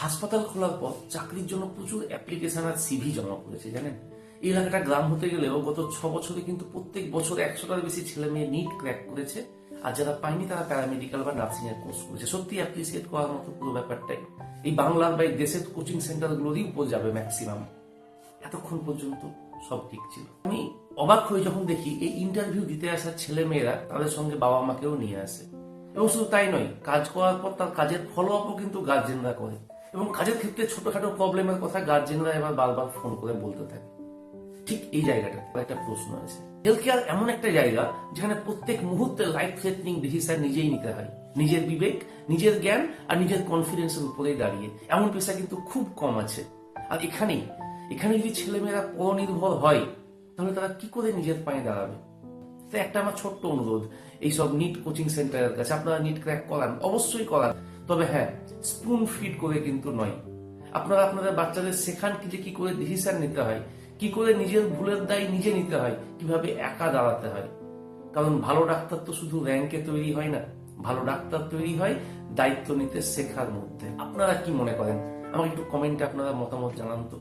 হাসপাতাল খোলার পর চাকরির জন্য প্রচুর অ্যাপ্লিকেশন আর সিভি জমা করেছে জানেন। এই এলাকাটা গ্রাম হতে গেলেও গত 6 বছরে কিন্তু প্রত্যেক বছর 100টার বেশি ছেলে মেয়ে নিট ক্র্যাক করেছে। আর যারা পায়নি তারা প্যারামেডিক্যাল বা নার্সিং এর কোর্স করেছে। সত্যি অ্যাপ্রিসিয়েট করার মতো পুরো ব্যাপারটাই। এই বাংলার বা এই দেশের কোচিং সেন্টার গুলোরই উপর যাবে ম্যাক্সিমাম। এতক্ষণ পর্যন্ত সব ঠিক ছিল। আমি অবাক হয়ে যখন দেখি এই ইন্টারভিউ দিতে আসা ছেলে মেয়েরা তাদের সঙ্গে বাবা মাকেও নিয়ে আসে, এবং শুধু তাই নয়, কাজ করার পর তার কাজের ফলো আপও কিন্তু গার্জেনরা করে, এবং কাজের ক্ষেত্রে ছোটখাটো প্রবলেমের কথা গার্জেনরা এবার বারবার ফোন করে বলতে থাকে। ঠিক এই জায়গাটা একটা প্রশ্ন আছে। হেলথ কেয়ার এমন একটা জায়গা যেখানে প্রত্যেক মুহূর্তে লাইফ থ্রেটনিং ডিসিশন নিজেই নিতে হয়, নিজের বিবেক, নিজের জ্ঞান আর নিজের কনফিডেন্সের উপরেই দাঁড়িয়ে। এমন পেশা কিন্তু খুব কম আছে। আর এখানে যদি ছেলেমেয়েরা পরনির্ভর হয় তাহলে তারা কি করে নিজের পায়ে দাঁড়াবে? তাই একটা আমার ছোট্ট অনুরোধ এইসব নিট কোচিং সেন্টারের কাছে, আপনারা নিট ক্র্যাক করান, অবশ্যই করান, তবে হ্যাঁ, স্পুন ফিড করে কিন্তু নয়। আপনারা আপনাদের বাচ্চাদের শেখান কি করে ডিসিশন নিতে হয়, কি করে নিজের ভুলের দায় নিজে নিতে হয়, কিভাবে একা দাঁড়াতে হয়। কারণ ভালো ডাক্তার তো শুধু র্যাঙ্কে তৈরি হয় না, ভালো ডাক্তার তৈরি হয় দায়িত্ব নিতে শেখার মধ্যে। আপনারা কি মনে করেন? আমাকে একটু কমেন্টে আপনারা মতামত জানান তো।